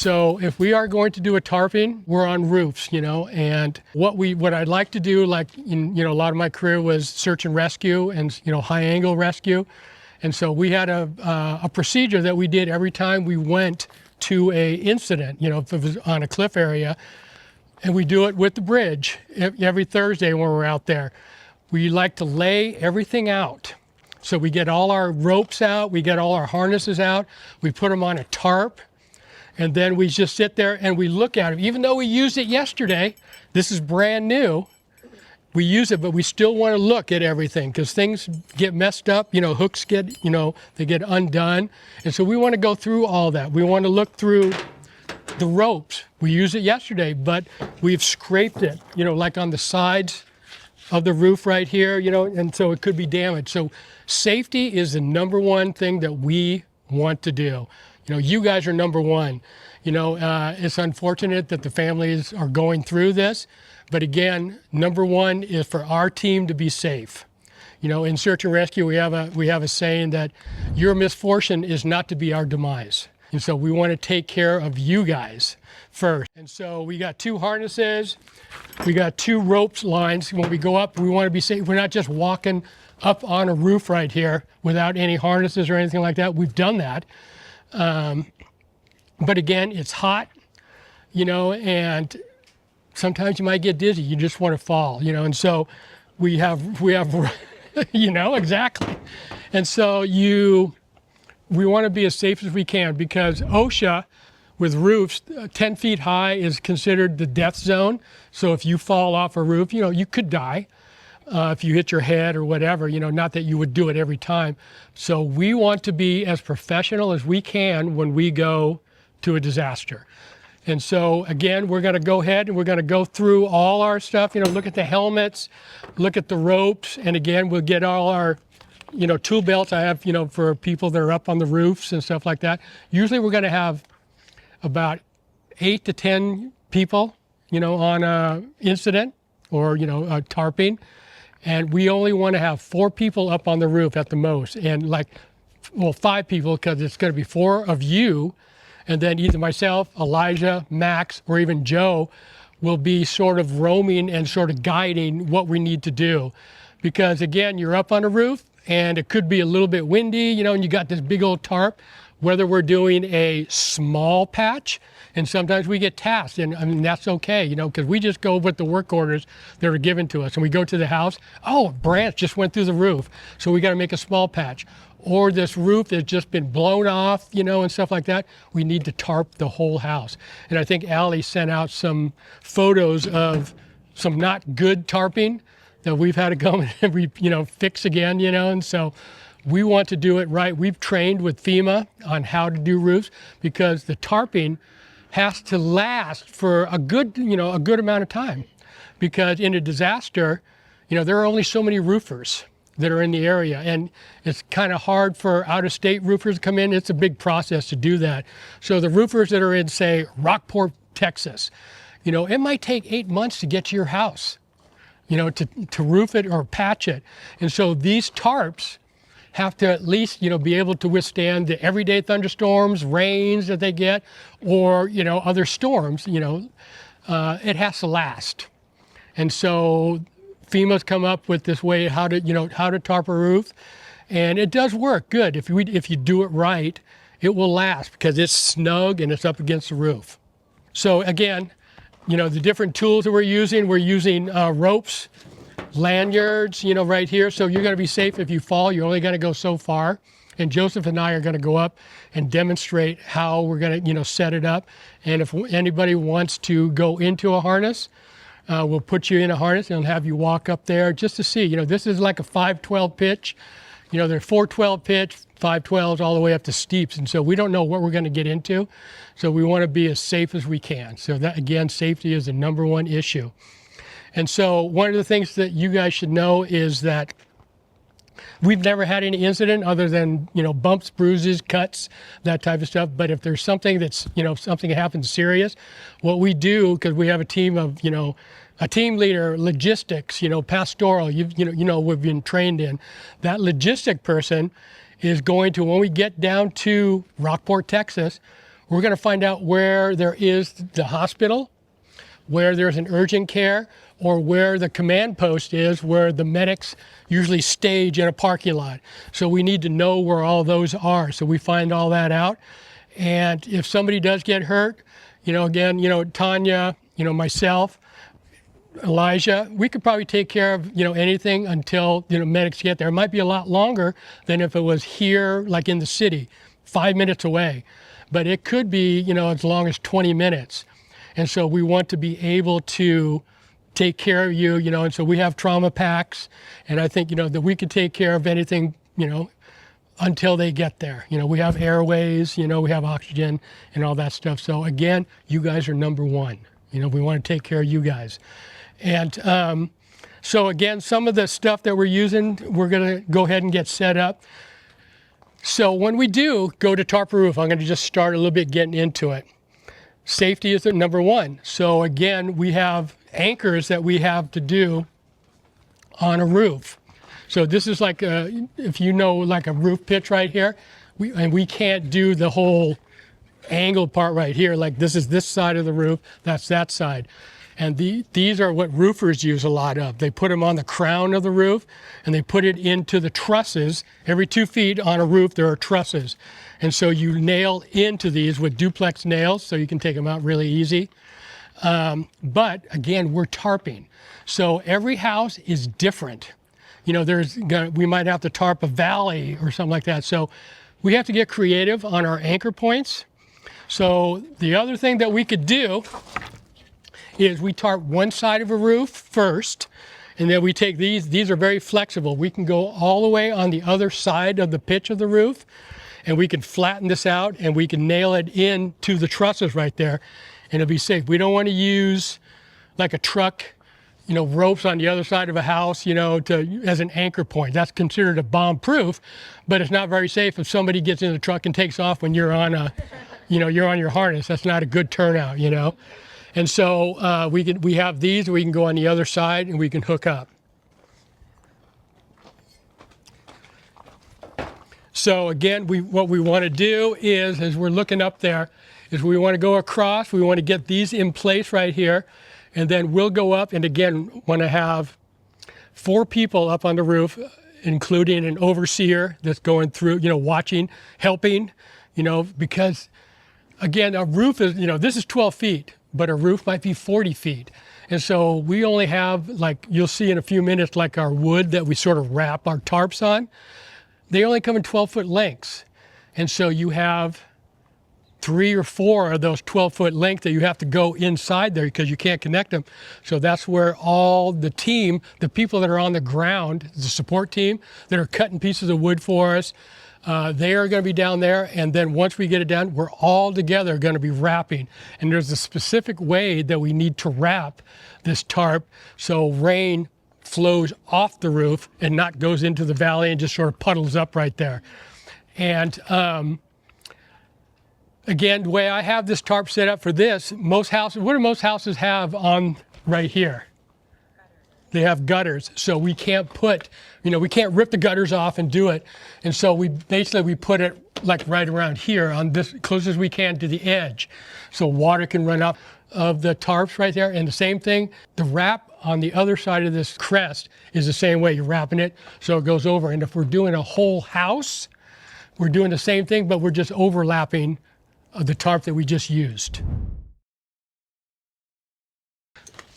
So if we are going to do a tarping, we're on roofs, and what I'd like to do, like in, a lot of my career was search and rescue and, high angle rescue. And so we had a procedure that we did every time we went to a incident, if it was on a cliff area, and we do it with the bridge every Thursday when we're out there. We like to lay everything out. So we get all our ropes out, we get all our harnesses out, we put them on a tarp, and then we just sit there and we look at it. Even though we used it yesterday, this is brand new, we use it, but we still want to look at everything because things get messed up, hooks get, they get undone. And so we want to go through all that. We want to look through the ropes. We used it yesterday, but we've scraped it, like on the sides of the roof right here, and so it could be damaged. So safety is the number one thing that we want to do. You guys are number one. It's unfortunate that the families are going through this, but again, number one is for our team to be safe. In search and rescue, we have a saying that your misfortune is not to be our demise. And so we want to take care of you guys first. And so we got 2 harnesses, we got 2 ropes lines. When we go up, we want to be safe. We're not just walking up on a roof right here without any harnesses or anything like that. We've done that. But again, it's hot, and sometimes you might get dizzy. You just want to fall, and so we have, exactly. And so we want to be as safe as we can because OSHA with roofs 10 feet high is considered the death zone. So if you fall off a roof, you could die if you hit your head or whatever, not that you would do it every time. So we want to be as professional as we can when we go to a disaster. And so again, we're going to go ahead and we're going to go through all our stuff, look at the helmets, look at the ropes, and again, we'll get all our tool belts I have, for people that are up on the roofs and stuff like that. Usually we're going to have about 8 to 10 people, on a incident or, a tarping. And we only want to have 4 people up on the roof at the most. And 5 people, because it's going to be 4 of you. And then either myself, Elijah, Max, or even Joe will be sort of roaming and sort of guiding what we need to do. Because again, you're up on a roof and it could be a little bit windy, and you got this big old tarp, whether we're doing a small patch, and sometimes we get tasked, and that's okay, because we just go with the work orders that are given to us. And we go to the house, oh, a branch just went through the roof, so we got to make a small patch. Or this roof has just been blown off, and stuff like that. We need to tarp the whole house. And I think Allie sent out some photos of some not good tarping that we've had to go and fix again, and so we want to do it right. We've trained with FEMA on how to do roofs because the tarping has to last for a good amount of time. Because in a disaster, there are only so many roofers that are in the area, and it's kind of hard for out-of-state roofers to come in. It's a big process to do that. So the roofers that are in, say, Rockport, Texas, it might take 8 months to get to your house, to roof it or patch it. And so these tarps have to at least, be able to withstand the everyday thunderstorms, rains that they get, or, other storms, it has to last. And so FEMA's come up with this way how to tarp a roof, and it does work good. If you do it right, it will last because it's snug and it's up against the roof. So again, the different tools that we're using ropes, lanyards, right here. So you're going to be safe if you fall. You're only going to go so far. And Joseph and I are going to go up and demonstrate how we're going to, set it up. And if anybody wants to go into a harness, we'll put you in a harness and have you walk up there just to see. This is like a 512 pitch. They're 412 pitch, 512s all the way up to steeps. And so we don't know what we're going to get into. So we want to be as safe as we can. So that, again, safety is the number one issue. And so one of the things that you guys should know is that we've never had any incident other than, bumps, bruises, cuts, that type of stuff. But if there's something that's, something happens serious, what we do, because we have a team of, a team leader, logistics, pastoral, we've been trained in. That logistic person is going to, when we get down to Rockport, Texas, We're going to find out where there is the hospital, where there's an urgent care, or where the command post is, where the medics usually stage in a parking lot. So we need to know where all those are. So we find all that out. And if somebody does get hurt, again, Tanya, myself, Elijah, we could probably take care of, anything until, medics get there. It might be a lot longer than if it was here, like in the city, 5 minutes away. But it could be, as long as 20 minutes. And so we want to be able to take care of you, and so we have trauma packs. And I think, that we could take care of anything, until they get there. We have airways, we have oxygen and all that stuff. So again, you guys are number one. We want to take care of you guys. And so again, some of the stuff that we're using, we're going to go ahead and get set up. So when we do go to tarp roof, I'm going to just start a little bit getting into it. Safety is the number one. So again, we have anchors that we have to do on a roof. So this is like if like a roof pitch right here, we can't do the whole angled part right here. Like this is this side of the roof, that's that side. And these are what roofers use a lot of. They put them on the crown of the roof and they put it into the trusses. Every 2 feet on a roof, there are trusses. And so you nail into these with duplex nails so you can take them out really easy. But again, we're tarping. So every house is different. We might have to tarp a valley or something like that. So we have to get creative on our anchor points. So the other thing that we could do is we tarp one side of a roof first, and then we take these are very flexible. We can go all the way on the other side of the pitch of the roof, and we can flatten this out, and we can nail it into the trusses right there, and it'll be safe. We don't want to use like a truck, ropes on the other side of a house, as an anchor point. That's considered a bomb-proof, but it's not very safe if somebody gets in the truck and takes off when you're on you're on your harness. That's not a good turnout, And so we have these, we can go on the other side and we can hook up. So again, what we want to do is, as we're looking up there, is we want to go across, we want to get these in place right here, and then we'll go up and again want to have 4 people up on the roof, including an overseer that's going through, watching, helping, because again, a roof is, this is 12 feet. But a roof might be 40 feet. And so we only have, like you'll see in a few minutes, like our wood that we sort of wrap our tarps on. They only come in 12-foot lengths. And so you have 3 or 4 of those 12-foot lengths that you have to go inside there because you can't connect them. So that's where all the team, the people that are on the ground, the support team that are cutting pieces of wood for us, they are going to be down there, and then once we get it done, we're all together going to be wrapping. And there's a specific way that we need to wrap this tarp so rain flows off the roof and not goes into the valley and just sort of puddles up right there. And again, the way I have this tarp set up for this, most houses, what do most houses have on right here? They have gutters, so we can't put, we can't rip the gutters off and do it. And so we put it like right around here on this, close as we can to the edge. So water can run up of the tarps right there. And the same thing, the wrap on the other side of this crest is the same way. You're wrapping it so it goes over. And if we're doing a whole house, we're doing the same thing, but we're just overlapping the tarp that we just used.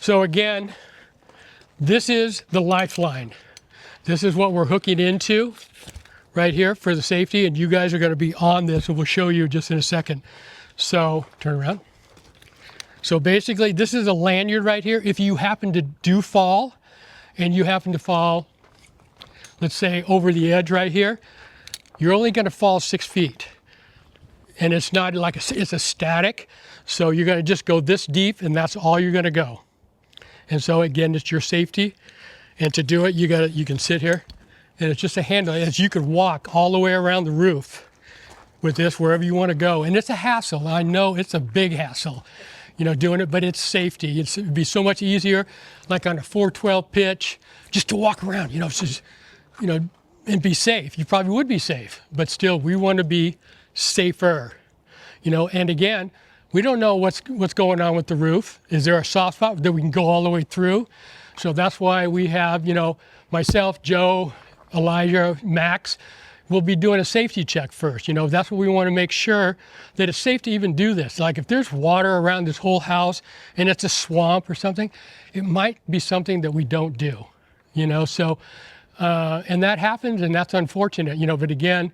So again, this is the lifeline. This is what we're hooking into right here for the safety, and you guys are going to be on this, and we'll show you just in a second. So turn around. So basically, this is a lanyard right here. If you happen to fall, and you happen to fall, let's say over the edge right here, you're only going to fall 6 feet. And it's not like it's a static, so you're going to just go this deep, and that's all you're going to go. And so again, it's your safety. And to do it, you can sit here, and it's just a handle. As you could walk all the way around the roof with this wherever you want to go. And it's a hassle. I know it's a big hassle, doing it, but it's safety. It'd be so much easier, like on a 412 pitch, just to walk around, just, and be safe. You probably would be safe, but still, we want to be safer. And again, we don't know what's going on with the roof. Is there a soft spot that we can go all the way through? So that's why we have, myself, Joe, Elijah, Max, we'll be doing a safety check first. That's what we want to make sure that it's safe to even do this. Like if there's water around this whole house and it's a swamp or something, it might be something that we don't do, So, and that happens, and that's unfortunate, But again,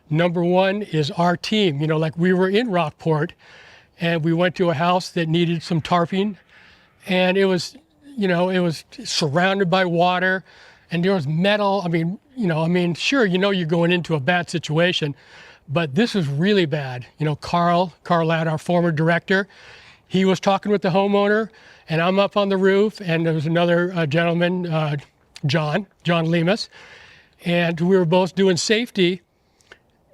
number one is our team. Like we were in Rockport, and we went to a house that needed some tarping, and it was surrounded by water, and there was metal. Sure, you're going into a bad situation, but this was really bad. Carl Ladd, our former director, he was talking with the homeowner, and I'm up on the roof, and there was another gentleman, John Lemus, and we were both doing safety.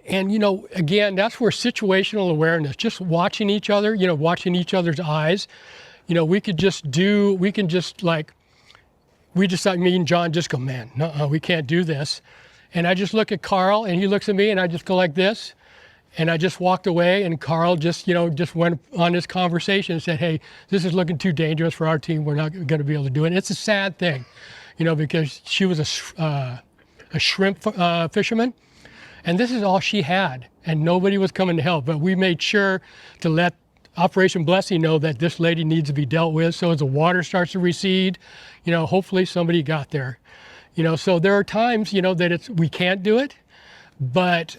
And, again, that's where situational awareness, just watching each other, watching each other's eyes, me and John just go, man, no, we can't do this. And I just look at Carl, and he looks at me, and I just go like this. And I just walked away, and Carl just went on this conversation and said, hey, this is looking too dangerous for our team. We're not going to be able to do it. And it's a sad thing, because she was a shrimp fisherman. And this is all she had, and nobody was coming to help. But we made sure to let Operation Blessing know that this lady needs to be dealt with. So as the water starts to recede, hopefully somebody got there. So there are times, that we can't do it, but,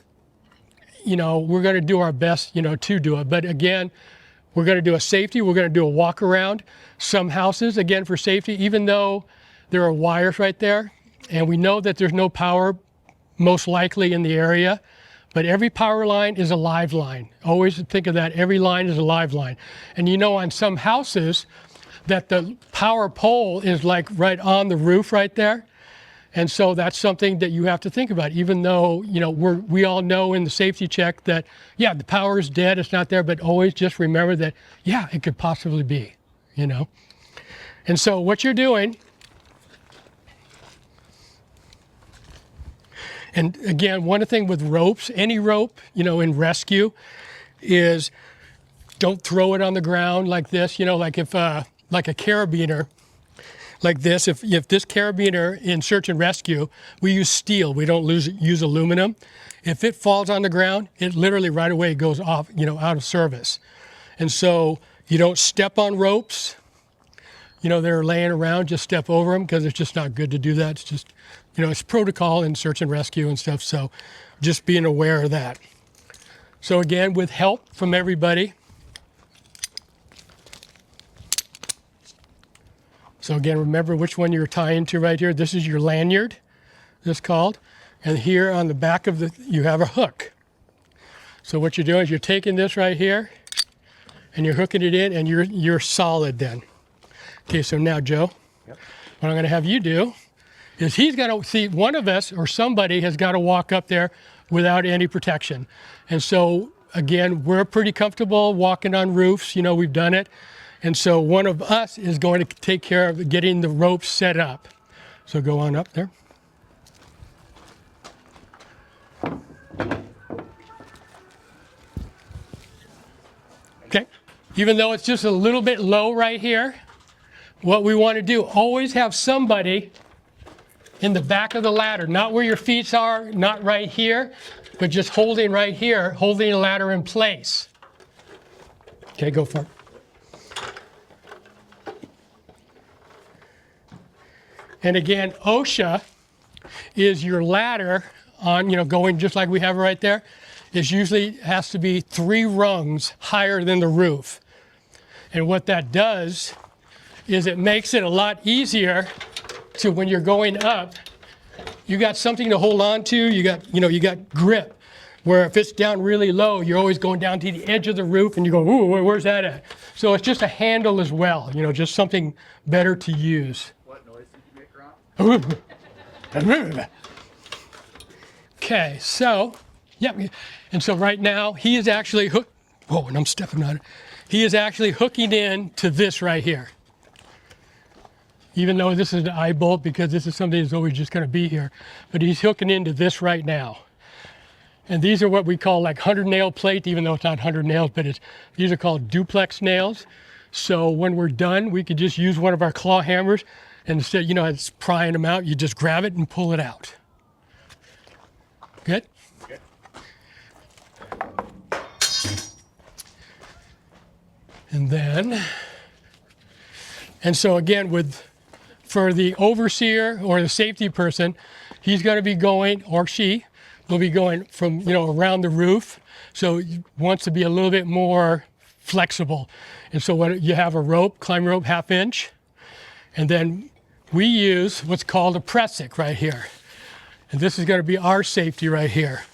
we're going to do our best, to do it. But again, we're going to do a safety. We're going to do a walk around. Some houses, again, for safety, even though there are wires right there, and we know that there's no power most likely in the area, but every power line is a live line. Always think of that. Every line is a live line. And on some houses that the power pole is like right on the roof right there. And so that's something that you have to think about, even though, we all know in the safety check that, yeah, the power is dead, it's not there, but always just remember that, yeah, it could possibly be, And so what you're doing, and again, one thing with ropes, any rope, in rescue, is don't throw it on the ground like this. Like if, like a carabiner, like this. If this carabiner in search and rescue, we use steel. We don't use aluminum. If it falls on the ground, it literally right away goes off, out of service. And so you don't step on ropes. They're laying around, just step over them because it's just not good to do that. It's just, it's protocol in search and rescue and stuff. So just being aware of that. So again, with help from everybody. So again, remember which one you're tying to right here. This is your lanyard, this called. And here on the back of you have a hook. So what you're doing is you're taking this right here and you're hooking it in, and you're solid then. Okay, so now, Joe, yep. What I'm going to have you do is he's got to see, one of us or somebody has got to walk up there without any protection. And so, again, we're pretty comfortable walking on roofs. We've done it. And so one of us is going to take care of getting the ropes set up. So go on up there. Okay. Even though it's just a little bit low right here, what we want to do, always have somebody in the back of the ladder, not where your feet are, not right here, but just holding right here, holding the ladder in place. Okay, go for it. And again, OSHA is your ladder on, going just like we have right there, is usually has to be 3 rungs higher than the roof. And what that does is it makes it a lot easier to, when you're going up, you got something to hold on to, you got grip. Where if it's down really low, you're always going down to the edge of the roof and you go, ooh, where's that at? So it's just a handle as well, just something better to use. What noise did you make, Ron? Okay, so, yeah, and so right now he is actually whoa, and I'm stepping on it. He is actually hooking in to this right here. Even though this is an eye bolt, because this is something that's always just going to be here, but he's hooking into this right now. And these are what we call like 100 nail plate, even though it's not 100 nails, but these are called duplex nails. So when we're done, we could just use one of our claw hammers, and instead, you know, it's prying them out, you just grab it and pull it out. Good? Okay. And so again, for the overseer or the safety person, he's going to be going, or she will be going from, you know, around the roof. So he wants to be a little bit more flexible. And so when you have a rope, climb rope 1/2 inch, and then we use what's called a pressic right here. And this is going to be our safety right here.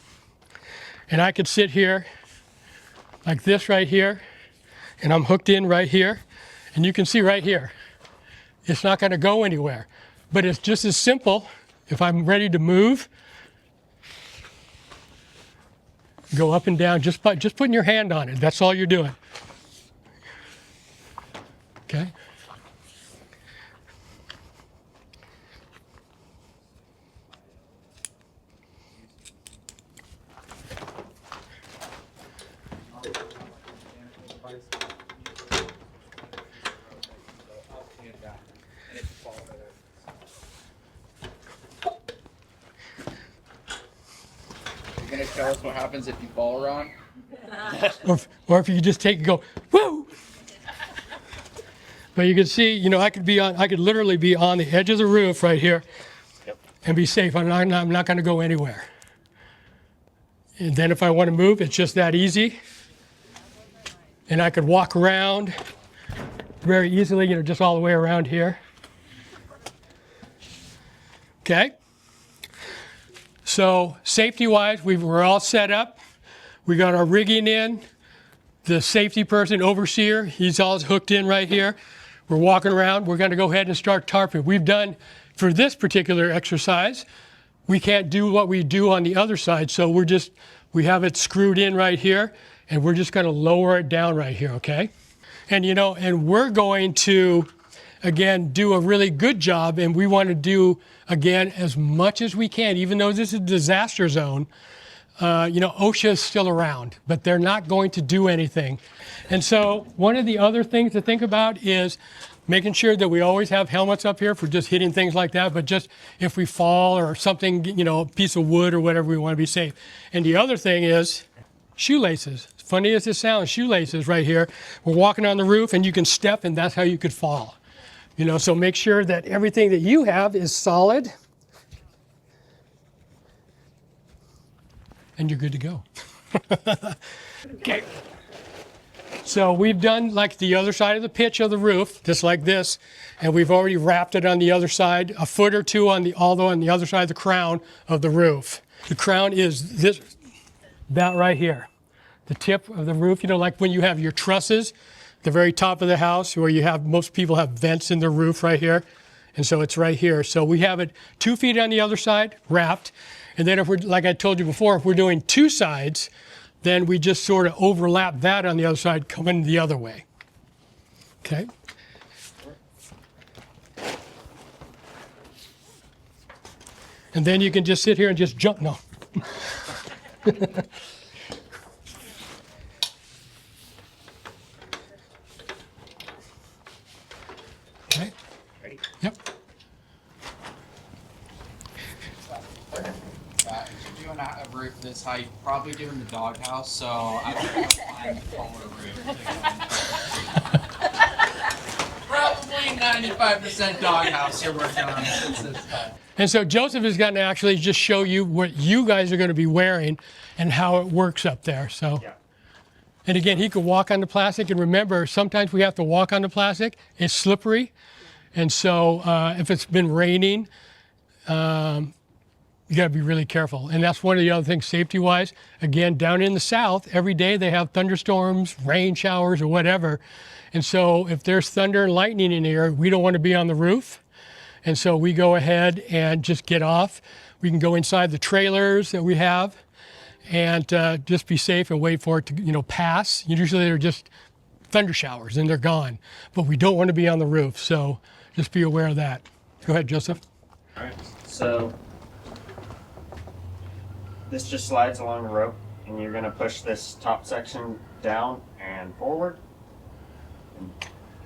And I could sit here like this right here, and I'm hooked in right here. And you can see right here, it's not going to go anywhere. But it's just as simple. If I'm ready to move, go up and down just putting your hand on it. That's all you're doing. Okay? You're gonna tell us what happens if you fall wrong? Or if you just take and go, whoa! But you can see, you know, I could literally be on the edge of the roof right here and be safe. I'm not going to go anywhere. And then if I want to move, it's just that easy. And I could walk around very easily, you know, just all the way around here. Okay? So safety-wise, we're all set up. We got our rigging in. The safety person, overseer, he's all hooked in right here. We're walking around. We're going to go ahead and start tarping. We've done, for this particular exercise, we can't do what we do on the other side. So we have it screwed in right here, and we're just going to lower it down right here, okay? And, you know, and we're going to, again, do a really good job, and we want to do, again, as much as we can, even though this is a disaster zone. You know, OSHA is still around, but they're not going to do anything. And so one of the other things to think about is making sure that we always have helmets up here for just hitting things like that, but just if we fall or something, you know, a piece of wood or whatever, we want to be safe. And the other thing is shoelaces. Funny as it sounds, shoelaces right here. We're walking on the roof and you can step and that's how you could fall. You know, so make sure that everything that you have is solid. And you're good to go. Okay. So we've done like the other side of the pitch of the roof, just like this, and we've already wrapped it on the other side, a foot or two on the other side of the crown of the roof. The crown is that right here. The tip of the roof, you know, like when you have your trusses, the very top of the house where most people have vents in their roof right here. And so it's right here. So we have it 2 feet on the other side, wrapped. And then if we're, like I told you before, if we're doing two sides, then we just sort of overlap that on the other side, coming the other way. Okay? And then you can just sit here and just jump. No. Okay? Ready? Yep. If you're doing a roof this high, you're probably doing the doghouse, so I don't know if I'm taller roof. Probably 95% doghouse you're working on this time. And so Joseph is going to actually just show you what you guys are going to be wearing and how it works up there. So, Yeah. And again, he could walk on the plastic. And remember, sometimes we have to walk on the plastic. It's slippery. And so if it's been raining, you got to be really careful. And that's one of the other things safety-wise. Again, down in the south, every day they have thunderstorms, rain showers, or whatever. And so if there's thunder and lightning in the air, we don't want to be on the roof. And so we go ahead and just get off. We can go inside the trailers that we have and just be safe and wait for it to, pass. Usually they're just thunder showers and they're gone. But we don't want to be on the roof, so just be aware of that. Go ahead, Joseph. All right. So this just slides along the rope, and you're gonna push this top section down and forward, and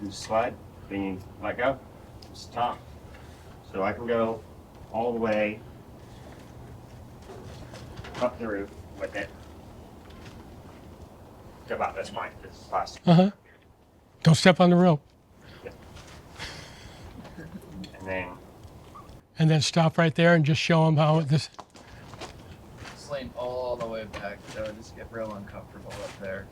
you slide, then you let go, stop. So I can go all the way up the roof with it to about this point. This is plastic. Don't step on the rope. And then stop right there and just show them how this. Lean all the way back, so just get real uncomfortable up there.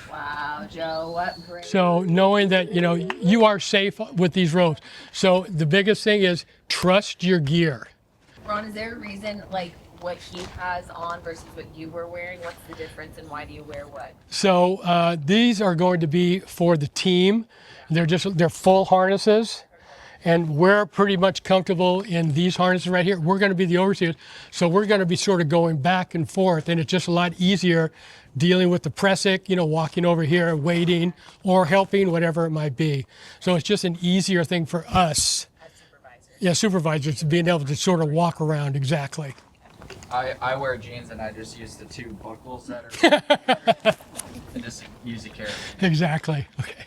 Wow, Joe, what great. So knowing that, you know, you are safe with these ropes. So the biggest thing is trust your gear. Ron, is there a reason, like, what he has on versus what you were wearing? What's the difference and why do you wear what? So these are going to be for the team. They're full harnesses. And we're pretty much comfortable in these harnesses right here. We're going to be the overseers. So we're going to be sort of going back and forth. And it's just a lot easier dealing with the pressic, you know, walking over here, waiting, or helping, whatever it might be. So it's just an easier thing for us. As supervisors. Yeah, supervisors, to being able to sort of walk around, exactly. I wear jeans and I just use the two buckles that are and just use a carabiner. Exactly. Okay.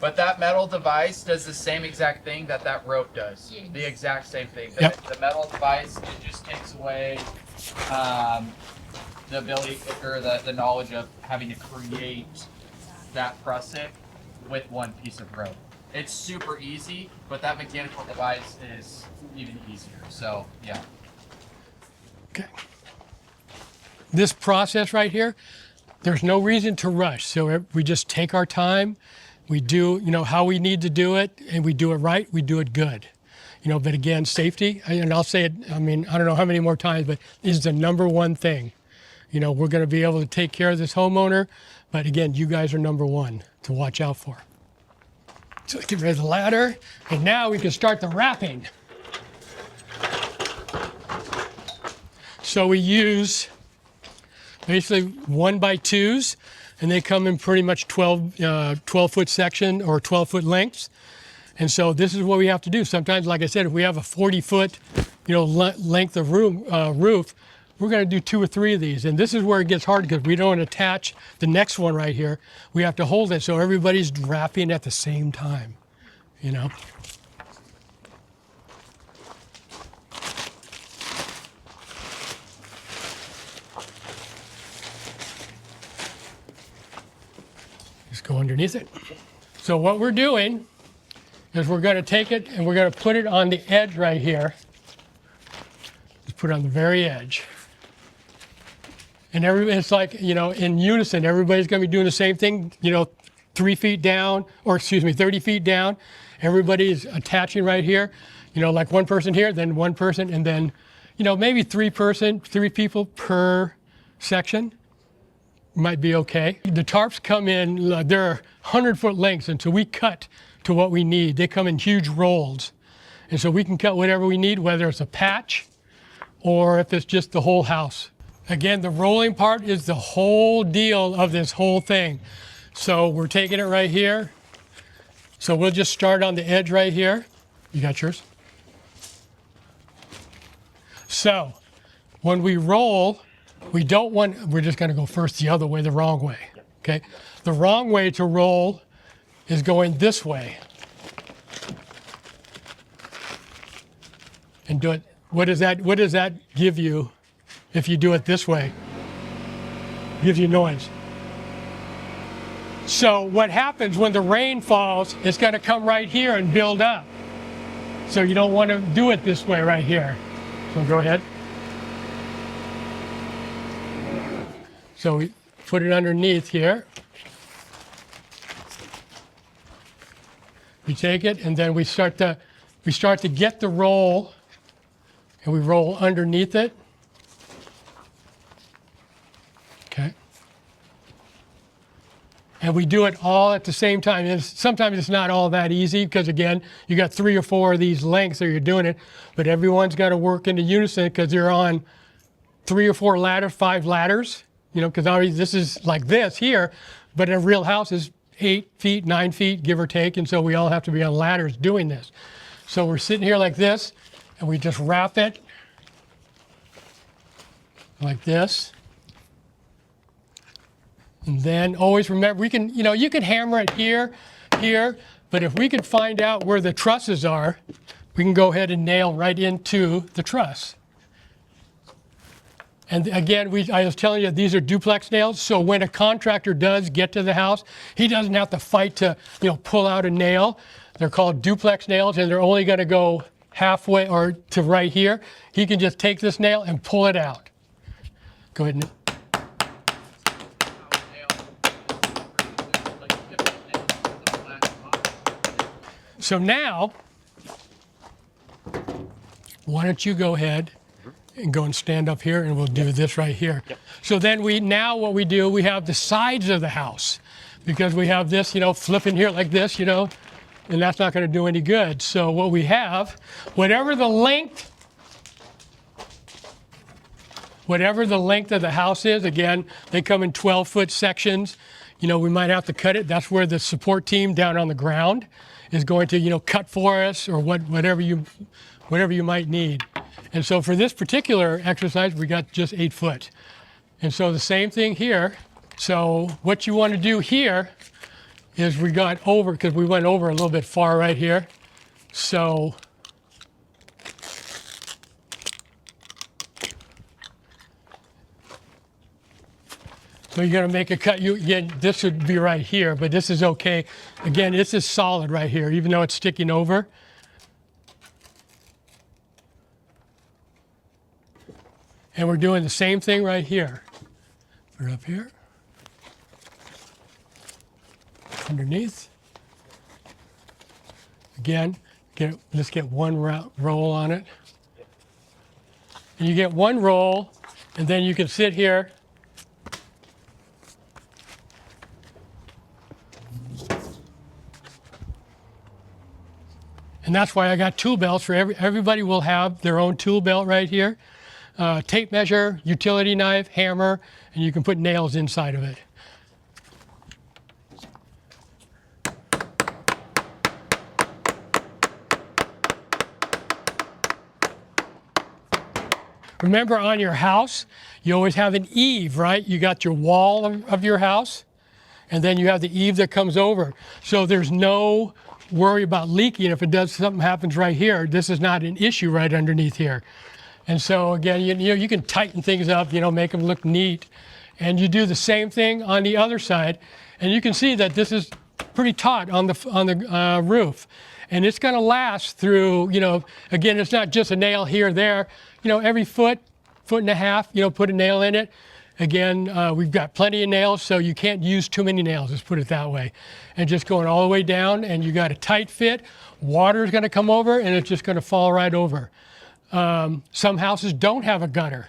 But that metal device does the same exact thing that rope does. Yes. The exact same thing. Yep. The metal device, it just takes away the ability or the knowledge of having to create that prusik with one piece of rope. It's super easy, but that mechanical device is even easier. So, yeah. Okay. This process right here, there's no reason to rush. So we just take our time. We do, you know, how we need to do it, and we do it right, we do it good. You know, but again, safety, and I'll say it, I mean, I don't know how many more times, but is the number one thing. You know, we're going to be able to take care of this homeowner, but again, you guys are number one to watch out for. So let's get rid of the ladder, and now we can start the wrapping. So we use basically 1x2s, and they come in pretty much 12-foot section or 12-foot lengths. And so this is what we have to do. Sometimes, like I said, if we have a 40-foot, you know, length of roof, we're going to do 2 or 3 of these. And this is where it gets hard because we don't attach the next one right here. We have to hold it so everybody's wrapping at the same time, you know. Just go underneath it. So what we're doing is we're going to take it and we're going to put it on the edge right here. Just put it on the very edge. And it's like, you know, in unison, everybody's going to be doing the same thing, you know, 30 feet down. Everybody's attaching right here, you know, like one person here, then one person, and then, you know, maybe 3 people per section. Might be okay. The tarps come in, they're 100-foot lengths, and so we cut to what we need. They come in huge rolls. And so we can cut whatever we need, whether it's a patch or if it's just the whole house. Again, the rolling part is the whole deal of this whole thing. So we're taking it right here. So we'll just start on the edge right here. You got yours? So when we roll, we're just going to go first the other way, the wrong way, okay? The wrong way to roll is going this way. And do it, what does that give you if you do it this way? Gives you noise. So what happens when the rain falls, it's going to come right here and build up. So you don't want to do it this way right here. So go ahead. So we put it underneath here. We take it and then we start to get the roll, and we roll underneath it. Okay. And we do it all at the same time. Sometimes it's not all that easy because, again, you got 3 or 4 of these lengths that you're doing it, but everyone's got to work into unison because they're on 3 or 4 ladders, 5 ladders. You know, because this is like this here, but a real house is 8 feet, 9 feet, give or take, and so we all have to be on ladders doing this. So we're sitting here like this, and we just wrap it like this. And then always remember, we can, you can hammer it here, but if we can find out where the trusses are, we can go ahead and nail right into the truss. And again, I was telling you, these are duplex nails, so when a contractor does get to the house, he doesn't have to fight to, pull out a nail. They're called duplex nails, and they're only going to go halfway or to right here. He can just take this nail and pull it out. Go ahead and... So now, why don't you go ahead and go and stand up here, and we'll do this right here. Yep. So then what we do, we have the sides of the house, because we have this, flipping here like this, and that's not going to do any good. So what we have, whatever the length of the house is, again, they come in 12-foot sections. We might have to cut it. That's where the support team down on the ground is going to, cut for us, or whatever you might need. And so for this particular exercise, we got just 8 foot. And so the same thing here. So what you want to do here is we got over, because we went over a little bit far right here. So you're going to make a cut. Again, this would be right here, but this is okay. Again, this is solid right here, even though it's sticking over. And we're doing the same thing right here. Put it up here. Underneath. Again, let's get one roll on it. And you get one roll, and then you can sit here. And that's why I got tool belts for everybody will have their own tool belt right here. Tape measure, utility knife, hammer, and you can put nails inside of it. Remember, on your house, you always have an eave, right? You got your wall of your house, and then you have the eave that comes over. So there's no worry about leaking. If something happens right here, this is not an issue right underneath here. And so again, you can tighten things up, make them look neat. And you do the same thing on the other side. And you can see that this is pretty taut on the roof. And it's going to last through, again, it's not just a nail here or there. Every foot and a half, put a nail in it. Again, we've got plenty of nails, so you can't use too many nails, let's put it that way. And just going all the way down, and you got a tight fit. Water is going to come over, and it's just going to fall right over. Some houses don't have a gutter.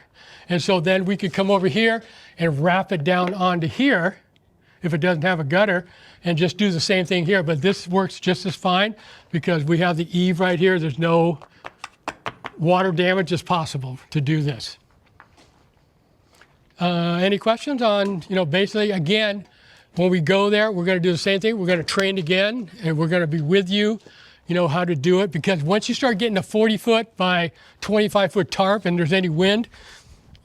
And so then we could come over here and wrap it down onto here if it doesn't have a gutter, and just do the same thing here. But this works just as fine because we have the eave right here. There's no water damage as possible to do this. Any questions on, basically, again, when we go there, we're going to do the same thing. We're going to train again, and we're going to be with you, how to do it. Because once you start getting a 40-foot by 25-foot tarp and there's any wind,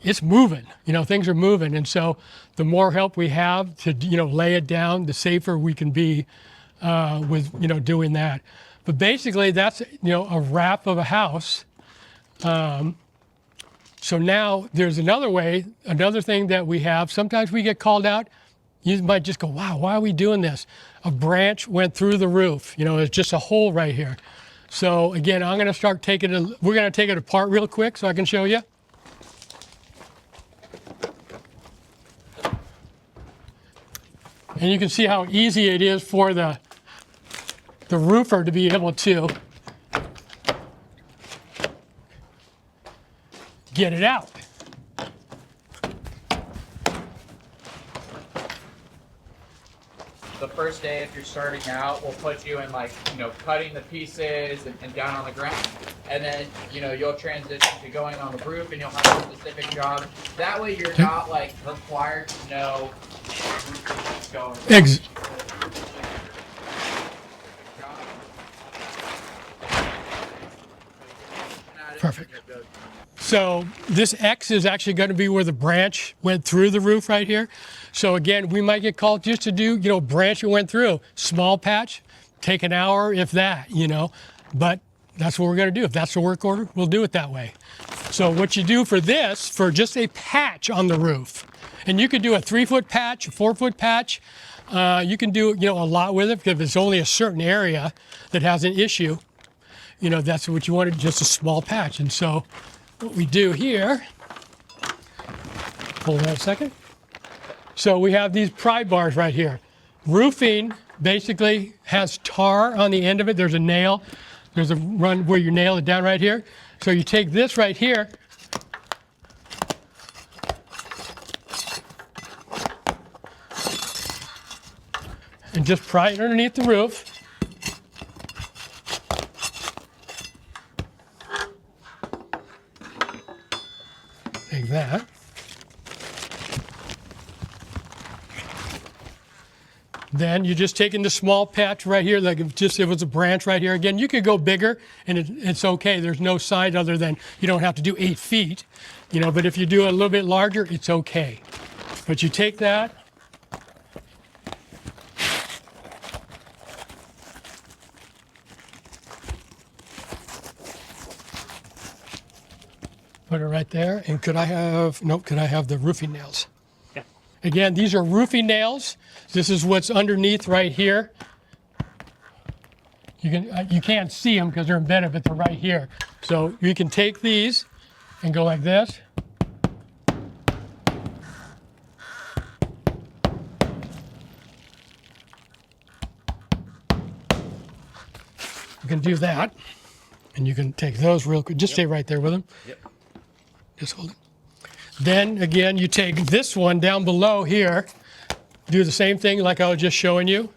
it's moving. Things are moving. And so the more help we have to, lay it down, the safer we can be with, doing that. But basically, that's, a wrap of a house. So now there's another thing that we have. Sometimes we get called out. You might just go, wow, why are we doing this? A branch went through the roof. It's just a hole right here. So again, we're going to take it apart real quick so I can show you. And you can see how easy it is for the roofer to be able to get it out. The first day, if you're starting out, we'll put you in cutting the pieces and down on the ground. And then, you'll transition to going on the roof and you'll have a specific job. That way you're not required to know what's going on. Perfect. So this X is actually going to be where the branch went through the roof right here. So again, we might get called just to do, branch that went through. Small patch, take an hour, if that, But that's what we're going to do. If that's the work order, we'll do it that way. So what you do for this, for just a patch on the roof, and you could do a 3-foot patch, a 4-foot patch. You can do, a lot with it because it's only a certain area that has an issue. That's what you wanted, just a small patch. And so what we do here, hold on a second. So we have these pry bars right here. Roofing basically has tar on the end of it. There's a nail. There's a run where you nail it down right here. So you take this right here, and just pry it underneath the roof. Take that. Then you're just taking the small patch right here, like if it was a branch right here. Again, you could go bigger and it's okay. There's no side other than you don't have to do 8 feet, but if you do a little bit larger, it's okay. But you take that, put it right there, and could I have the roofing nails? Yeah. Again, these are roofing nails. This is what's underneath right here. You can't see them because they're embedded, but they're right here. So you can take these and go like this. You can do that, and you can take those real quick. Just stay right there with them. Yep. Just hold it. Then again, you take this one down below here, do the same thing like I was just showing you.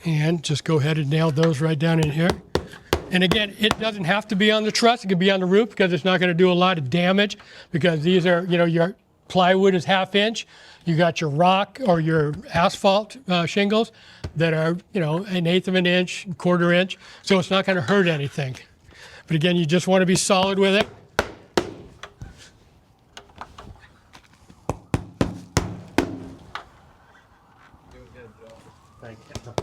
And just go ahead and nail those right down in here. And again, it doesn't have to be on the truss. It can be on the roof because it's not going to do a lot of damage because these are, your plywood is 1/2 inch. You got your rock or your asphalt shingles that are, 1/8 of an inch, 1/4 inch. So it's not going to hurt anything. But again, you just want to be solid with it. Thank you.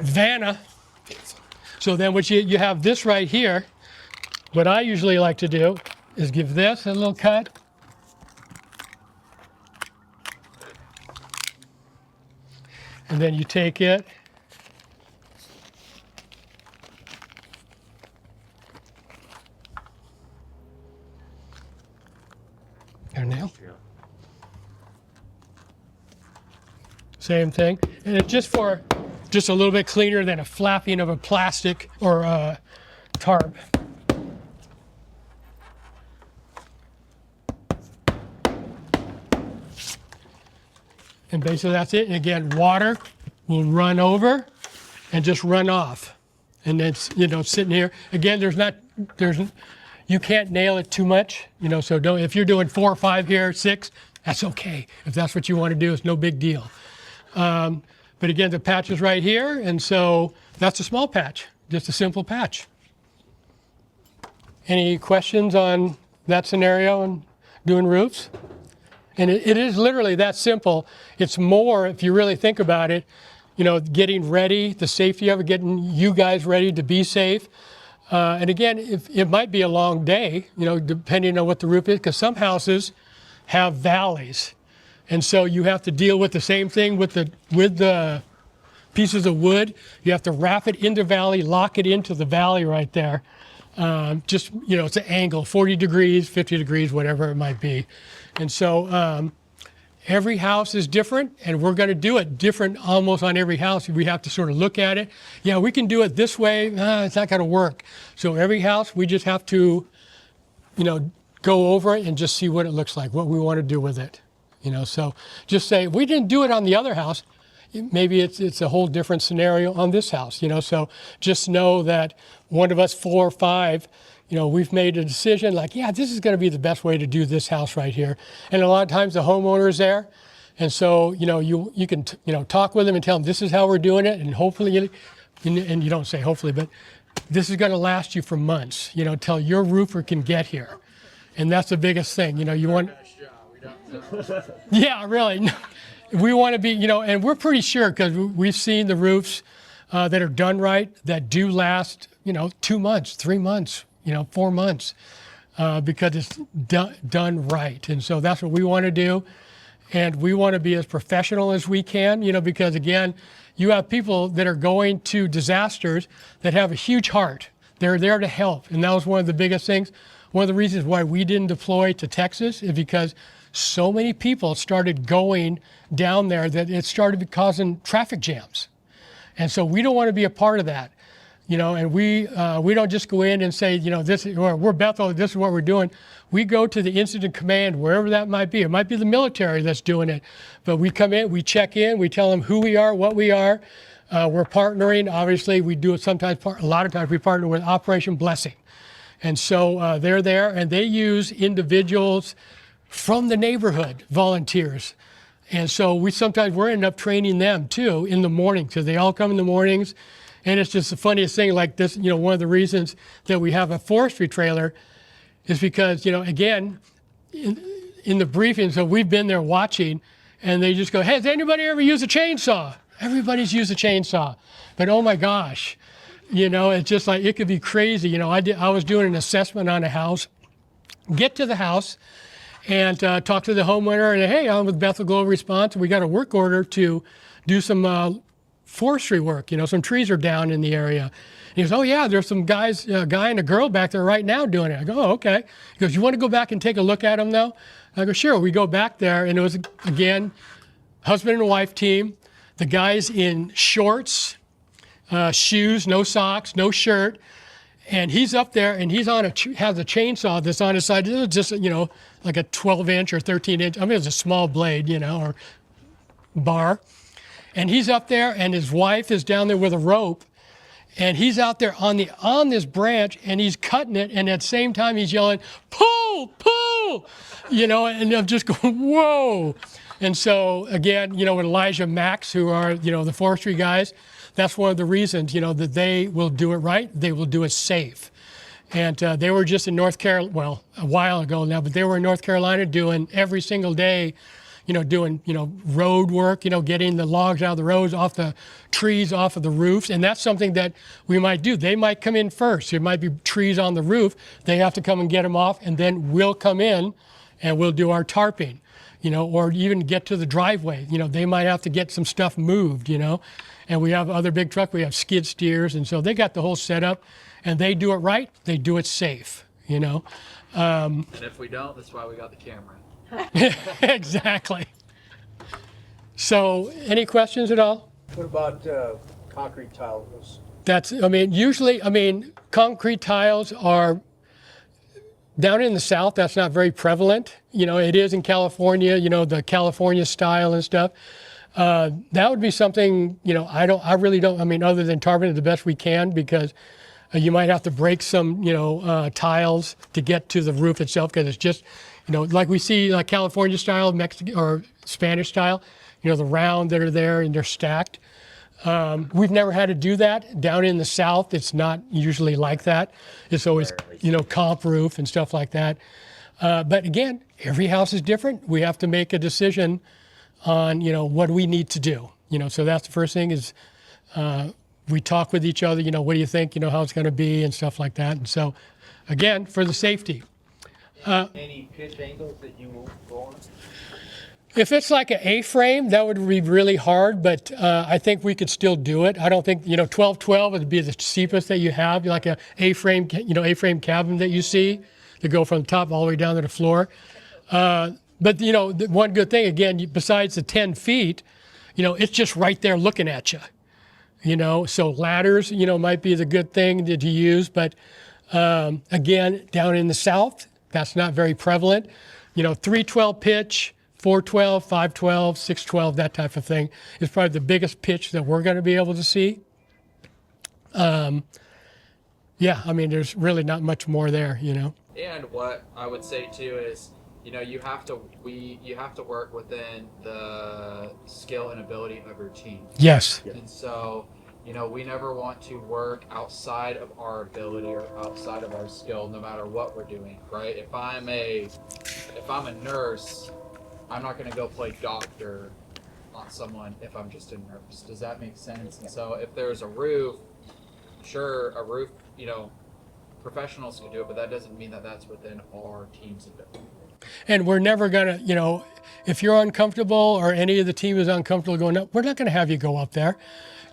Vanna. So then what you have this right here, what I usually like to do is give this a little cut. And then you take it your nail. Same thing. And it's just a little bit cleaner than a flapping of a plastic or a tarp. And basically that's it. And again, water will run over and just run off. And it's, sitting here. Again, you can't nail it too much, so if you're doing 4 or 5 here, 6, that's okay. If that's what you want to do, it's no big deal. But again, the patch is right here, and so that's a small patch, just a simple patch. Any questions on that scenario and doing roofs? And it is literally that simple. It's more, if you really think about it, getting ready, the safety of it, getting you guys ready to be safe. And again, it might be a long day, depending on what the roof is, because some houses have valleys. And so you have to deal with the same thing with the pieces of wood. You have to wrap it into valley, lock it into the valley right there. It's an angle, 40 degrees, 50 degrees, whatever it might be. And so every house is different, and we're going to do it different almost on every house. We have to sort of look at it. Yeah, we can do it this way. It's not going to work. So every house, we just have to, go over it and just see what it looks like, what we want to do with it. So just say, we didn't do it on the other house. maybe it's a whole different scenario on this house, you know. So just know that one of us 4 or 5, you know, we've made a decision like, yeah, this is going to be the best way to do this house right here. And a lot of times the homeowner is there. And so, you know, you can, you know, talk with them and tell them this is how we're doing it. And hopefully, and you don't say hopefully, but this is going to last you for months, you know, till your roofer can get here. And that's the biggest thing, you know, you want. Yeah, really. We want to be, you know, and we're pretty sure because we've seen the roofs that are done right that do last, you know, 2 months, 3 months, you know, 4 months because it's done right. And so that's what we want to do. And we want to be as professional as we can, you know, because again, you have people that are going to disasters that have a huge heart. They're there to help. And that was one of the biggest things. One of the reasons why we didn't deploy to Texas is because so many people started going down there that it started causing traffic jams. And so we don't want to be a part of that, you know, and we don't just go in and say, you know, this or we're Bethel, this is what we're doing. We go to the incident command, wherever that might be. It might be the military that's doing it, but we come in, we check in, we tell them who we are, what we are. We're partnering. Obviously, we do it sometimes, a lot of times we partner with Operation Blessing. And so they're there and they use individuals from the neighborhood, volunteers. And so we're ending up training them too in the morning. So they all come in the mornings. And it's just the funniest thing like this, you know, one of the reasons that we have a forestry trailer is because, you know, again, in the briefing, so we've been there watching and they just go, hey, has anybody ever used a chainsaw? Everybody's used a chainsaw. But oh my gosh, you know, it's just like, it could be crazy. You know, I was doing an assessment on a house, get to the house and talk to the homeowner and hey, I'm with Bethel Global Response. We got a work order to do some forestry work. You know, some trees are down in the area. And he goes, oh yeah, there's some guys, a guy and a girl back there right now doing it. I go, oh, okay. He goes, you want to go back and take a look at them though? I go, sure. We go back there and it was, again, husband and wife team. The guy's in shorts, shoes, no socks, no shirt. And he's up there and he's on has a chainsaw that's on his side. It was just, you know, like a 12-inch or 13-inch. I mean, it's a small blade, you know, or bar. And he's up there and his wife is down there with a rope. And he's out there on this branch and he's cutting it. And at the same time, he's yelling, pull, pull, you know, and I'm just going, whoa. And so again, you know, with Elijah Max, who are, you know, the forestry guys, that's one of the reasons, you know, that they will do it right. They will do it safe. And they were just in North Carolina, well, a while ago now, but they were in North Carolina doing every single day, you know, doing, you know, road work, you know, getting the logs out of the roads, off the trees, off of the roofs. And that's something that we might do. They might come in first. There might be trees on the roof. They have to come and get them off. And then we'll come in and we'll do our tarping, you know, or even get to the driveway. You know, they might have to get some stuff moved, you know. And we have other big trucks. We have skid steers. And so they got the whole setup. And they do it right. They do it safe, you know. And if we don't, that's why we got the camera. Exactly. So, any questions at all? What about concrete tile roofs? That's, I mean, usually, I mean, concrete tiles are down in the South, that's not very prevalent. You know, it is in California, you know, the California style and stuff. That would be something, you know, I really don't, I mean, other than tarping it the best we can because you might have to break some, you know, tiles to get to the roof itself because it's just, you know, like we see like California style, Mexican or Spanish style, you know, the round that are there and they're stacked. We've never had to do that. Down in the South, it's not usually like that. It's always, you know, comp roof and stuff like that. But again, every house is different. We have to make a decision on, you know, what we need to do. You know, so that's the first thing is we talk with each other, you know, what do you think, you know, how it's going to be and stuff like that. And so, again, for the safety. Any pitch angles that you will go on? If it's like an A-frame, that would be really hard, but I think we could still do it. I don't think, you know, 12-12 would be the steepest that you have, like a A-frame, you know, A-frame cabin that you see to go from the top all the way down to the floor. But, you know, the one good thing, again, besides the 10 feet, you know, it's just right there looking at you. You know, so ladders, you know, might be the good thing to use, but again, down in the South, that's not very prevalent. You know, 312 pitch, 412, 512, 612, that type of thing is probably the biggest pitch that we're going to be able to see. Yeah, I mean, there's really not much more there, you know. And what I would say too is, you know, you have to work within the skill and ability of your team. Yes. And so, you know, we never want to work outside of our ability or outside of our skill, no matter what we're doing, right? If I'm a nurse, I'm not going to go play doctor on someone if I'm just a nurse. Does that make sense? And so, if there's a roof, sure, a roof, you know, professionals can do it, but that doesn't mean that that's within our team's ability. And we're never going to, you know, if you're uncomfortable or any of the team is uncomfortable going up, we're not going to have you go up there.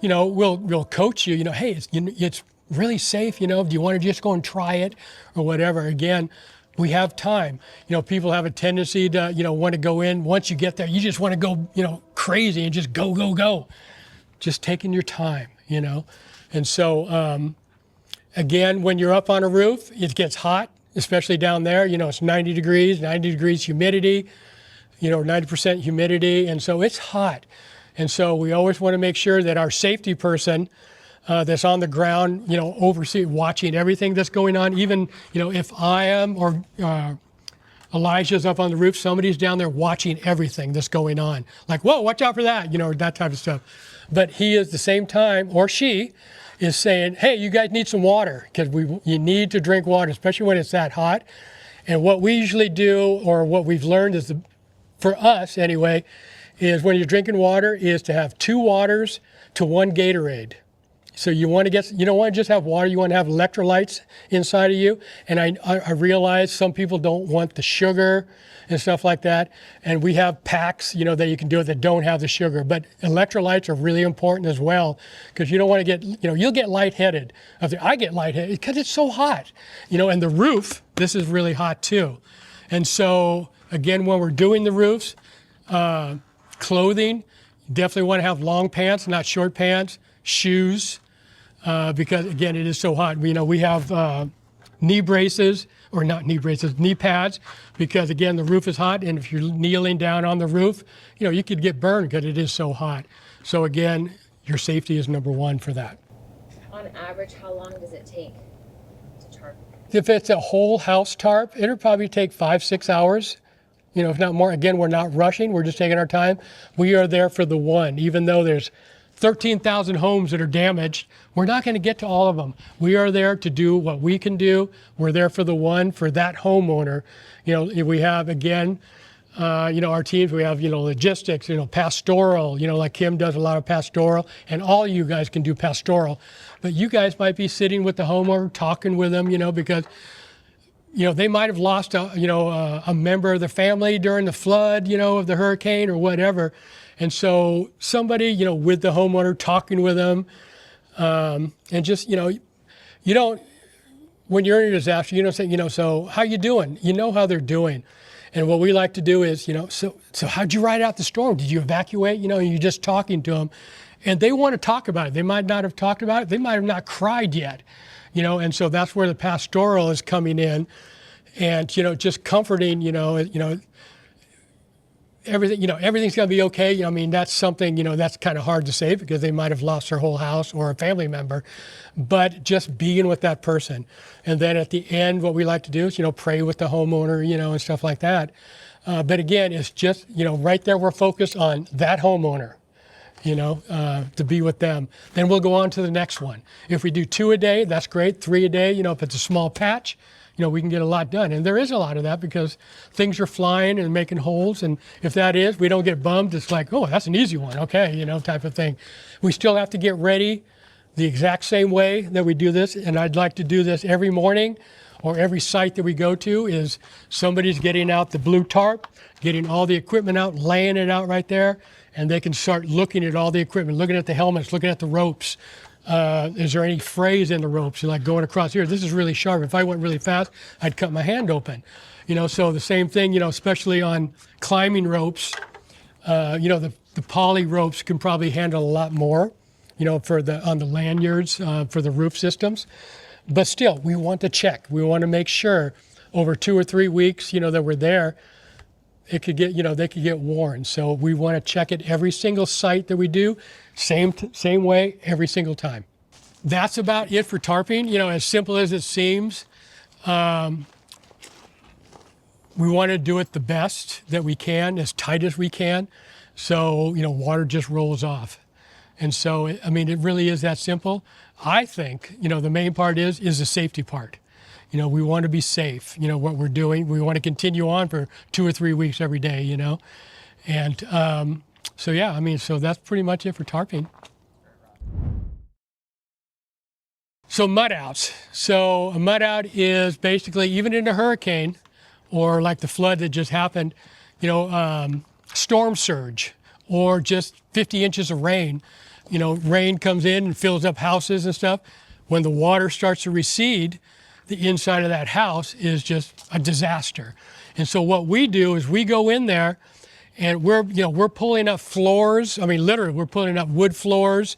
You know, we'll coach you, you know, hey, it's really safe, you know, do you want to just go and try it or whatever? Again, we have time. You know, people have a tendency to, you know, want to go in. Once you get there, you just want to go, you know, crazy and just go, go, go. Just taking your time, you know. And so, again, when you're up on a roof, it gets hot, especially down there. You know, it's 90 degrees humidity, you know, 90% humidity. And so it's hot. And so we always want to make sure that our safety person that's on the ground, you know, watching everything that's going on. Even, you know, if I am or Elijah's up on the roof, somebody's down there watching everything that's going on. Like, whoa, watch out for that, you know, that type of stuff. But he is the same time, or she is saying, hey, you guys need some water, because you need to drink water, especially when it's that hot. And what we usually do, or what we've learned is, for us anyway, is when you're drinking water is to have 2 waters to 1 Gatorade. So you don't want to just have water, you want to have electrolytes inside of you. And I realize some people don't want the sugar and stuff like that. And we have packs, you know, that you can do it that don't have the sugar. But electrolytes are really important as well, because you don't want to get, you know, you'll get lightheaded. I get lightheaded because it's so hot, you know, and the roof, this is really hot too. And so again, when we're doing the roofs, clothing, definitely want to have long pants, not short pants, shoes, because again, it is so hot. You know, we have knee braces, or not knee braces, knee pads, because again, the roof is hot, and if you're kneeling down on the roof, you know, you could get burned because it is so hot. So again, your safety is number one for that. On average, how long does it take to tarp? If it's a whole house tarp, it'll probably take 5-6 hours. You know, if not more. Again, we're not rushing, we're just taking our time. We are there for the one, even though there's 13,000 homes that are damaged. We're not going to get to all of them. We are there to do what we can do. We're there for the one, for that homeowner. You know, we have, again, you know, our teams, we have, you know, logistics, you know, pastoral, you know, like Kim does a lot of pastoral, and all you guys can do pastoral. But you guys might be sitting with the homeowner, talking with them, you know, because, you know, they might have lost a member of the family during the flood, you know, of the hurricane or whatever. And so somebody, you know, with the homeowner, talking with them, and just, you know, you don't, when you're in a disaster, you don't say, you know, so how you doing? You know how they're doing. And what we like to do is, you know, so how'd you ride out the storm? Did you evacuate? You know, you're just talking to them, and they want to talk about it. They might not have talked about it. They might have not cried yet, you know, and so that's where the pastoral is coming in, and, you know, just comforting, everything, you know, everything's going to be okay. You know, I mean, that's something, you know, that's kind of hard to say because they might have lost their whole house or a family member, but just being with that person. And then at the end, what we like to do is, you know, pray with the homeowner, you know, and stuff like that. But again, it's just, you know, right there, we're focused on that homeowner, you know, to be with them. Then we'll go on to the next one. If we do 2 a day, that's great. 3 a day, you know, if it's a small patch, you know, we can get a lot done. And there is a lot of that because things are flying and making holes. And if that is, we don't get bummed. It's like, oh, that's an easy one. Okay, you know, type of thing. We still have to get ready the exact same way that we do this. And I'd like to do this every morning, or every site that we go to is somebody's getting out the blue tarp, getting all the equipment out, laying it out right there. And they can start looking at all the equipment, looking at the helmets, looking at the ropes. Is there any frays in the ropes? You're like going across here. This is really sharp. If I went really fast, I'd cut my hand open. You know, so the same thing, you know, especially on climbing ropes, you know, the poly ropes can probably handle a lot more, you know, on the lanyards for the roof systems. But still, we want to check. We want to make sure over 2 or 3 weeks, you know, that we're there. it could get, they could get worn. So we want to check it every single site that we do, same way every single time. That's about it for tarping. As simple as it seems, we want to do it the best that we can, as tight as we can. So, water just rolls off. And so, it really is that simple. I think, the main part is the safety part. We want to be safe, what we're doing. We want to continue on for 2 or 3 weeks every day, And so, yeah, so that's pretty much it for tarping. So mud outs. So a mud out is basically, even in a hurricane or like the flood that just happened, storm surge or just 50 inches of rain. Rain comes in and fills up houses and stuff. When the water starts to recede, the inside of that house is just a disaster. And so what we do is we go in there and we're pulling up floors. Literally, we're pulling up wood floors,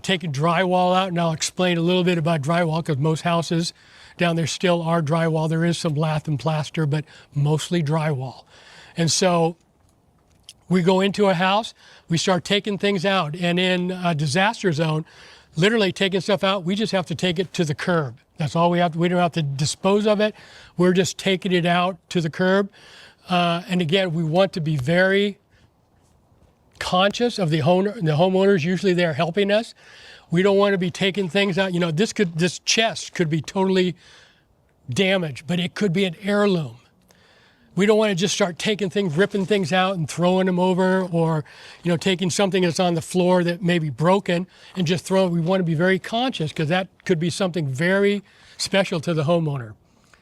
taking drywall out. And I'll explain a little bit about drywall because most houses down there still are drywall. There is some lath and plaster, but mostly drywall. And so we go into a house, we start taking things out. And in a disaster zone, literally taking stuff out, we just have to take it to the curb. That's all we have to, we don't have to dispose of it. We're just taking it out to the curb. And again, we want to be very conscious of the homeowners. Usually they're helping us. We don't want to be taking things out. This chest could be totally damaged, but it could be an heirloom. We don't want to just start taking things, ripping things out and throwing them over, or, taking something that's on the floor that may be broken and just throw it. We want to be very conscious because that could be something very special to the homeowner.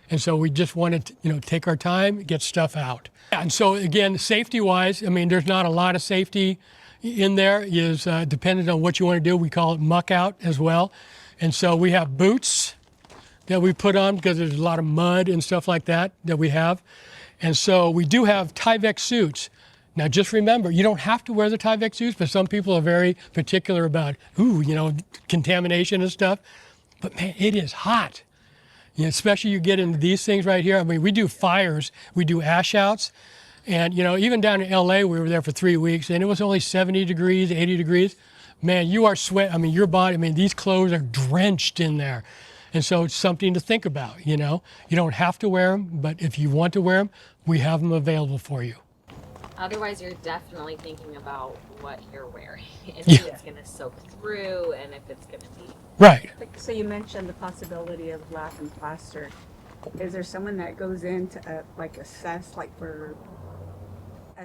And so we just want to, take our time, get stuff out. And so again, safety-wise, there's not a lot of safety in there. Is dependent on what you want to do. We call it muck out as well. And so we have boots that we put on because there's a lot of mud and stuff like that we have. And so we do have Tyvek suits. Now just remember, you don't have to wear the Tyvek suits, but some people are very particular about, contamination and stuff. But man, it is hot. Especially you get into these things right here. We do fires, we do ash outs. And even down in LA, we were there for 3 weeks and it was only 70 degrees, 80 degrees. Man, you are sweating, your body, these clothes are drenched in there. And so it's something to think about, You don't have to wear them, but if you want to wear them, we have them available for you. Otherwise, you're definitely thinking about what you're wearing, if Yeah. it's going to soak through, and if it's going to be. Right. So you mentioned the possibility of lath and plaster. Is there someone that goes in to assess for?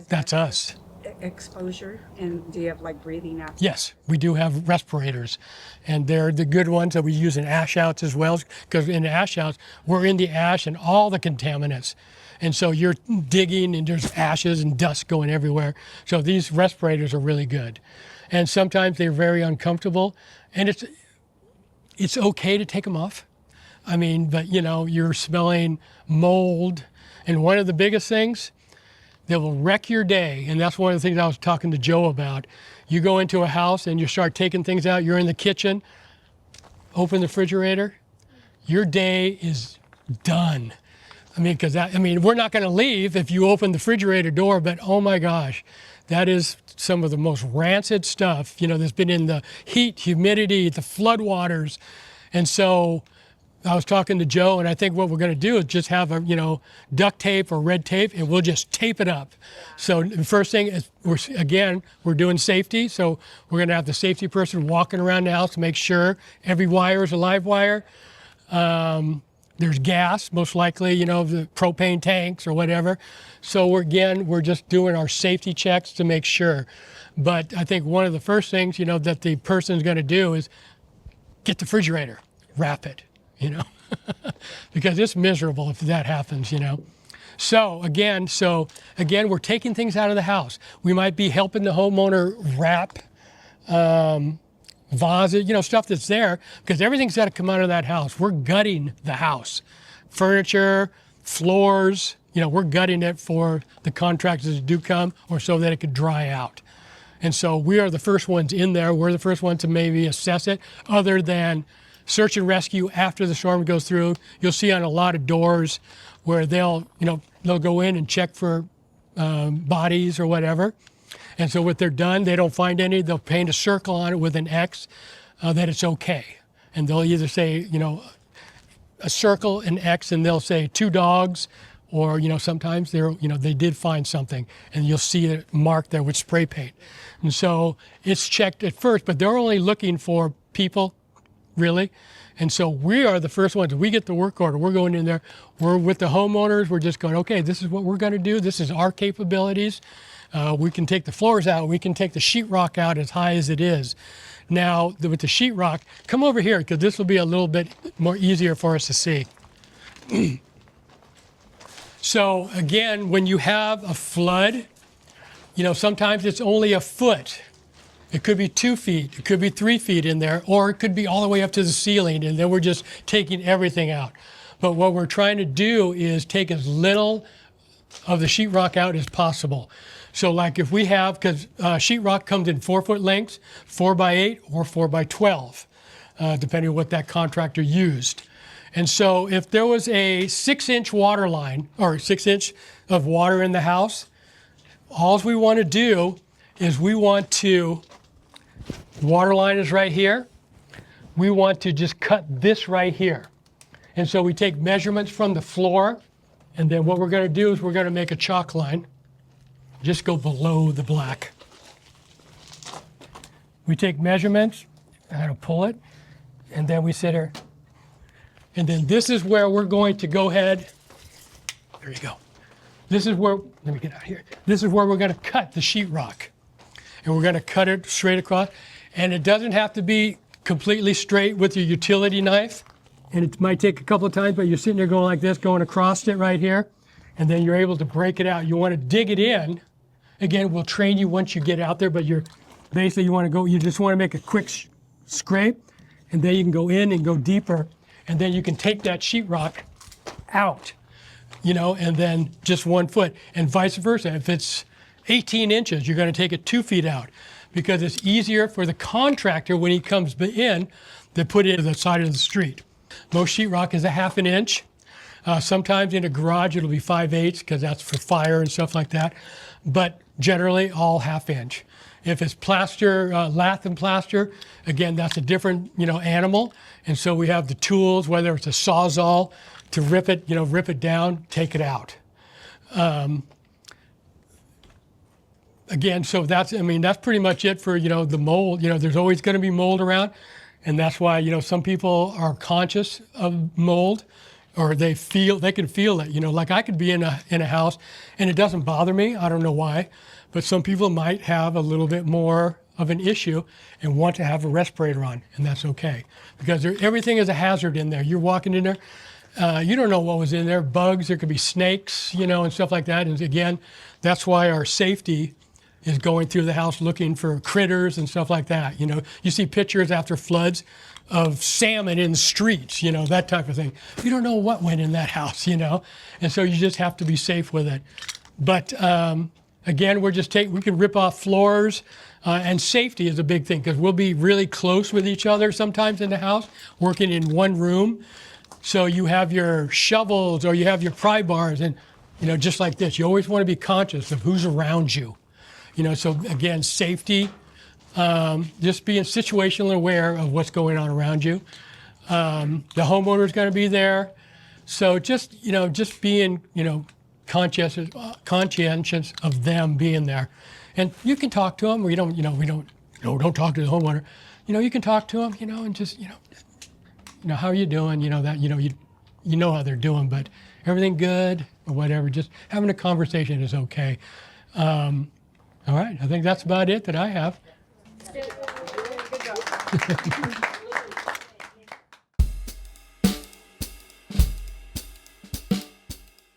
That's us. Exposure, and do you have breathing out? Yes, we do have respirators, and they're the good ones that we use in ash outs as well, because in ash outs, we're in the ash and all the contaminants. And so you're digging and there's ashes and dust going everywhere. So these respirators are really good. And sometimes they're very uncomfortable, and it's okay to take them off. But you're smelling mold. And one of the biggest things that will wreck your day, and that's one of the things I was talking to Joe about. You go into a house and you start taking things out, you're in the kitchen, open the refrigerator, your day is done. Because we're not going to leave if you open the refrigerator door, but oh my gosh, that is some of the most rancid stuff, that's been in the heat, humidity, the floodwaters. And so I was talking to Joe, and I think what we're going to do is just have duct tape or red tape, and we'll just tape it up. So the first thing is, we're doing safety. So we're going to have the safety person walking around the house to make sure every wire is a live wire. There's gas, most likely, the propane tanks or whatever. So we're just doing our safety checks to make sure. But I think one of the first things, that the person's going to do is get the refrigerator, wrap it, because it's miserable if that happens, So again, we're taking things out of the house. We might be helping the homeowner wrap vases, stuff that's there, because everything's got to come out of that house. We're gutting the house. Furniture, floors, we're gutting it for the contractors that do come, or so that it could dry out. And so we are the first ones in there. We're the first ones to maybe assess it, other than search and rescue after the storm goes through. You'll see on a lot of doors where they'll go in and check for bodies or whatever. And so what they're done, they don't find any, they'll paint a circle on it with an X that it's okay. And they'll either say, a circle, an X, and they'll say 2 dogs, or, sometimes they did find something, and you'll see it marked there with spray paint. And so it's checked at first, but they're only looking for people, really. And so we are the first ones. We get the work order. We're going in there. We're with the homeowners. We're just going, okay, this is what we're going to do. This is our capabilities. We can take the floors out. We can take the sheetrock out as high as it is. Now, with the sheetrock, come over here because this will be a little bit more easier for us to see. So again, when you have a flood, sometimes it's only a foot. It could be 2 feet, it could be 3 feet in there, or it could be all the way up to the ceiling, and then we're just taking everything out. But what we're trying to do is take as little of the sheetrock out as possible. So like if we have, because sheetrock comes in 4-foot lengths, 4x8 or 4x12, depending on what that contractor used. And so if there was a 6-inch water line, or 6 inch of water in the house, all we want to do is water line is right here. We want to just cut this right here. And so we take measurements from the floor, and then what we're going to do is we're going to make a chalk line. Just go below the black. We take measurements, I'm going to pull it, and then we sit here. And then this is where we're going to go ahead. There you go. This is where, let me get out here. This is where we're going to cut the sheetrock. And we're going to cut it straight across. And it doesn't have to be completely straight with your utility knife. And it might take a couple of times, but you're sitting there going like this, going across it right here. And then you're able to break it out. You want to dig it in. Again, we'll train you once you get out there, but you just want to make a quick scrape, and then you can go in and go deeper, and then you can take that sheetrock out, and then just 1 foot, and vice versa. If it's 18 inches, you're going to take it 2 feet out, because it's easier for the contractor when he comes in to put it to the side of the street. Most sheetrock is a 1/2 inch. Sometimes in a garage it'll be 5/8 because that's for fire and stuff like that, but generally all 1/2 inch. If it's plaster, lath and plaster, again, that's a different animal, and so we have the tools, whether it's a Sawzall to rip it down, take it out. Again, so that's pretty much it for the mold. There's always going to be mold around, and that's why some people are conscious of mold. Or they can feel it, like I could be in a house and it doesn't bother me. I don't know why, but some people might have a little bit more of an issue and want to have a respirator on, and that's okay because everything is a hazard in there. You're walking in there, you don't know what was in there. Bugs, there could be snakes, and stuff like that. And again, that's why our safety is going through the house looking for critters and stuff like that. You see pictures after floods of salmon in the streets, that type of thing. You don't know what went in that house, and so you just have to be safe with it. But again, we can rip off floors, and safety is a big thing because we'll be really close with each other sometimes in the house, working in one room. So you have your shovels or you have your pry bars, and just like this, you always want to be conscious of who's around you. So again, safety. Just being situationally aware of what's going on around you. The homeowner is going to be there. So just being, conscientious of them being there. And you can talk to them, or don't talk to the homeowner. You can talk to them, and just, how are you doing? You know how they're doing, but everything good or whatever, just having a conversation is okay. All right, I think that's about it that I have. Good job.